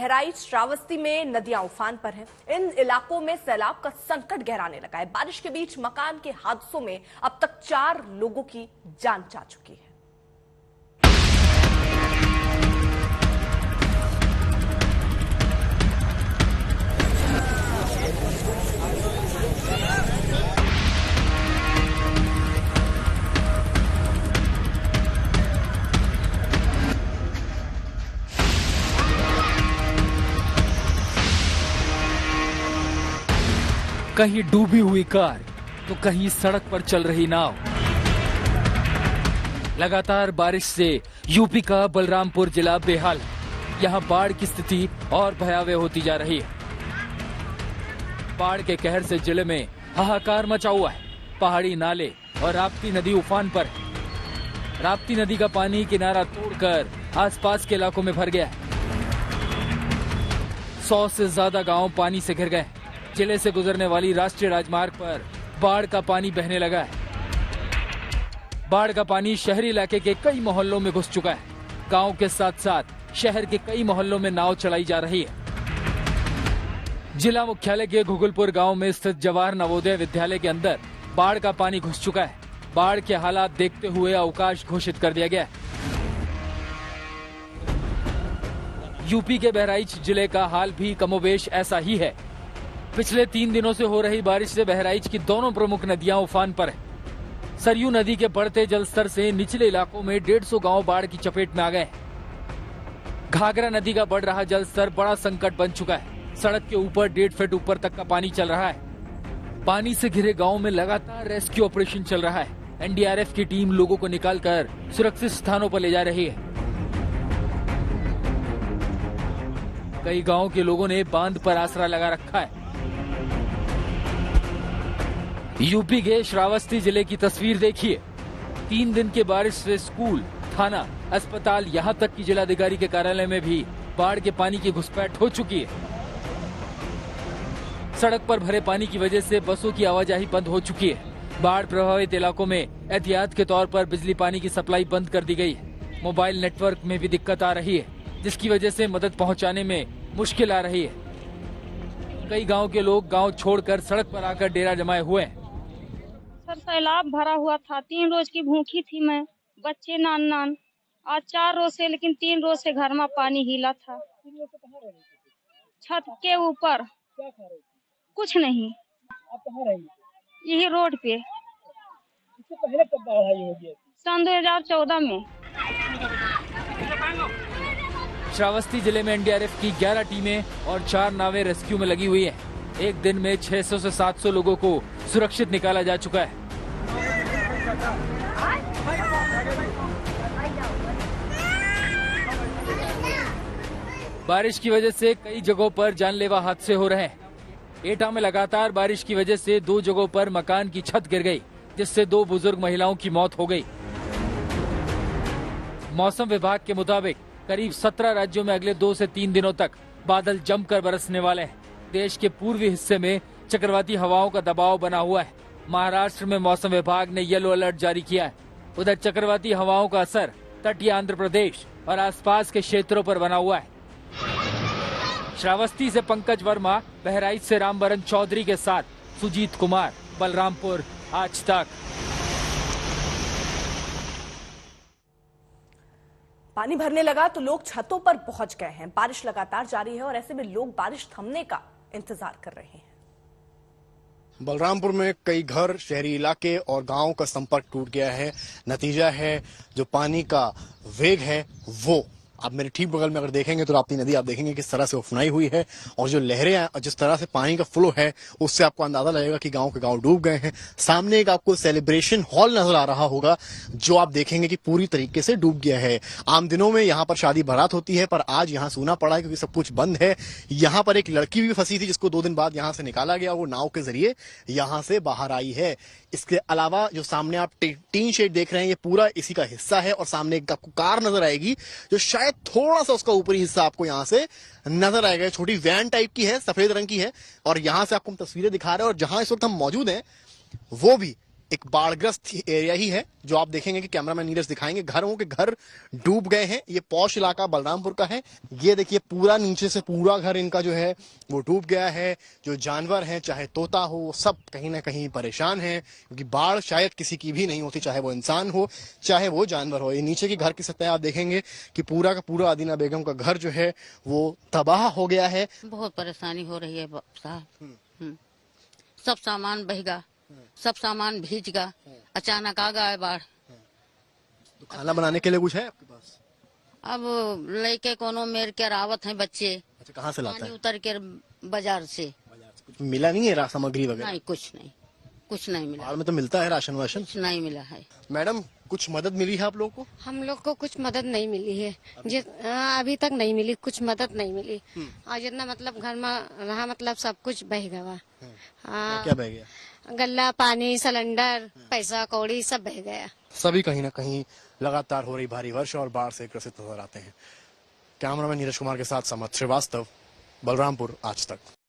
बहराइच, श्रावस्ती में नदियां उफान पर हैं। इन इलाकों में सैलाब का संकट गहराने लगा है। बारिश के बीच मकान के हादसों में अब तक 4 लोगों की जान जा चुकी है। कहीं डूबी हुई कार तो कहीं सड़क पर चल रही नाव। लगातार बारिश से यूपी का बलरामपुर जिला बेहाल है। यहाँ बाढ़ की स्थिति और भयावह होती जा रही है। बाढ़ के कहर से जिले में हाहाकार मचा हुआ है। पहाड़ी नाले और राप्ती नदी उफान पर है। राप्ती नदी का पानी किनारा तोड़कर आसपास के इलाकों में भर गया है। 100 से ज्यादा गांव पानी से घिर गए। जिले से गुजरने वाली राष्ट्रीय राजमार्ग पर बाढ़ का पानी बहने लगा है। बाढ़ का पानी शहरी इलाके के कई मोहल्लों में घुस चुका है। गांव के साथ साथ शहर के कई मोहल्लों में नाव चलाई जा रही है। जिला मुख्यालय के घुगुलपुर गांव में स्थित जवाहर नवोदय विद्यालय के अंदर बाढ़ का पानी घुस चुका है। बाढ़ के हालात देखते हुए अवकाश घोषित कर दिया गया है। यूपी के बहराइच जिले का हाल भी कमोबेश ऐसा ही है। पिछले 3 दिनों से हो रही बारिश से बहराइच की दोनों प्रमुख नदियां उफान पर है। सरयू नदी के बढ़ते जलस्तर से निचले इलाकों में 150 गांव बाढ़ की चपेट में आ गए। घाघरा नदी का बढ़ रहा जलस्तर बड़ा संकट बन चुका है। सड़क के ऊपर 1.5 फीट ऊपर तक का पानी चल रहा है। पानी से घिरे गांव में लगातार रेस्क्यू ऑपरेशन चल रहा है। एनडीआरएफ की टीम लोगों को निकालकर सुरक्षित स्थानों पर ले जा रही है। कई गांव के लोगों ने बांध पर आसरा लगा रखा है। यूपी के श्रावस्ती जिले की तस्वीर देखिए। 3 दिन के बारिश से स्कूल, थाना, अस्पताल, यहाँ तक कि जिलाधिकारी के कार्यालय में भी बाढ़ के पानी की घुसपैठ हो चुकी है। सड़क पर भरे पानी की वजह से बसों की आवाजाही बंद हो चुकी है। बाढ़ प्रभावित इलाकों में एहतियात के तौर पर बिजली पानी की सप्लाई बंद कर दी गई है। मोबाइल नेटवर्क में भी दिक्कत आ रही है, जिसकी वजह से मदद पहुंचाने में मुश्किल आ रही है। कई गांव के लोग गांव छोड़कर सड़क पर आकर डेरा जमाए हुए हैं। सर, सैलाब भरा हुआ था। 3 रोज की भूखी थी मैं, बच्चे नान। आज 4 रोज से, लेकिन 3 रोज से घर में पानी हिला था। छत के ऊपर। क्या खा रही थी? कुछ नहीं। आप कहाँ रहेंगे? यही रोड पे। इससे पहले कब बाढ़ आई होगी? सन 2014 में। श्रावस्ती जिले में एनडीआरएफ की 11 टीमें और 4 नावें रेस्क्यू में लगी हुई हैं। एक दिन में 600 से 700 लोगों को सुरक्षित निकाला जा चुका है। बारिश की वजह से कई जगहों पर जानलेवा हादसे हो रहे हैं। एटा में लगातार बारिश की वजह से 2 जगहों पर मकान की छत गिर गई, जिससे 2 बुजुर्ग महिलाओं की मौत हो गई। मौसम विभाग के मुताबिक करीब 17 राज्यों में अगले 2 से 3 दिनों तक बादल जमकर बरसने वाले हैं। देश के पूर्वी हिस्से में चक्रवाती हवाओं का दबाव बना हुआ है। महाराष्ट्र में मौसम विभाग ने येलो अलर्ट जारी किया है। उधर चक्रवाती हवाओं का असर तटीय आंध्र प्रदेश और आसपास के क्षेत्रों पर बना हुआ है। श्रावस्ती से पंकज वर्मा, बहराइच से रामबरन चौधरी के साथ सुजीत कुमार, बलरामपुर, आज तक। पानी भरने लगा तो लोग छतों पर पहुंच गए हैं। बारिश लगातार जारी है और ऐसे में लोग बारिश थमने का इंतजार कर रहे हैं। बलरामपुर में कई घर, शहरी इलाके और गांव का संपर्क टूट गया है। नतीजा है जो पानी का वेग है वो आप मेरे ठीक बगल में अगर देखेंगे तो राप्ती नदी आप देखेंगे किस तरह से उफनाई हुई है और जो लहरें हैं और जिस तरह से पानी का फ्लो है उससे आपको अंदाजा लगेगा कि गांव के गांव डूब गए हैं। सामने एक आपको सेलिब्रेशन हॉल नजर आ रहा होगा जो आप देखेंगे कि पूरी तरीके से डूब गया है। आम दिनों में यहाँ पर शादी बारात होती है पर आज यहाँ सूना पड़ा है क्योंकि सब कुछ बंद है। यहाँ पर एक लड़की भी फंसी थी जिसको 2 दिन बाद यहाँ से निकाला गया, वो नाव के जरिए यहाँ से बाहर आई है। इसके अलावा जो सामने आप टीन शेड देख रहे हैं ये पूरा इसी का हिस्सा है और सामने एक आपको कार नजर आएगी जो शायद थोड़ा सा उसका ऊपरी हिस्सा आपको यहाँ से नजर आएगा। छोटी वैन टाइप की है, सफेद रंग की है और यहाँ से आपको हम तस्वीरें दिखा रहे हैं और जहां इस वक्त हम मौजूद हैं वो भी एक बाढ़ग्रस्त एरिया ही है जो आप देखेंगे कि कैमरामैन नीरज दिखाएंगे। घरों के घर डूब गए हैं। ये पौष इलाका बलरामपुर का है। ये देखिए पूरा नीचे से पूरा घर इनका जो है वो डूब गया है। जो जानवर हैं, चाहे तोता हो, सब कहीं ना कहीं परेशान हैं, क्योंकि बाढ़ शायद किसी की भी नहीं होती, चाहे वो इंसान हो चाहे वो जानवर हो। ये नीचे के घर की सतह आप देखेंगे कि पूरा का पूरा अदीना बेगम का घर जो है वो तबाह हो गया है। बहुत परेशानी हो रही है साहब। सब सामान बहेगा, सब सामान भीजगा, अचानक आ गया बाढ़। तो खाना बनाने के लिए कुछ है आपके पास? अब लड़के कोनो मेर के रावत हैं बच्चे। अच्छा, कहाँ से लाता पानी है? उतर के बाजार से। कुछ मिला नहीं है सामग्री वगैरह? नहीं, कुछ नहीं मिला। बाढ़ में तो मिलता है राशन वाशन। कुछ नहीं मिला है। मैडम, कुछ मदद मिली है आप लोगों को? हम लोग को कुछ मदद नहीं मिली है। अभी तक नहीं मिली, कुछ मदद नहीं मिली। और जितना मतलब घर में रहा, मतलब सब कुछ बह गया। क्या बह गया? गल्ला, पानी, सिलेंडर, पैसा कौड़ी सब बह गया। सभी कहीं ना कहीं लगातार हो रही भारी वर्षा और बाढ़ से ग्रसित नजर आते हैं। कैमरामैन नीरज कुमार के साथ समर्थ श्रीवास्तव, बलरामपुर आज तक।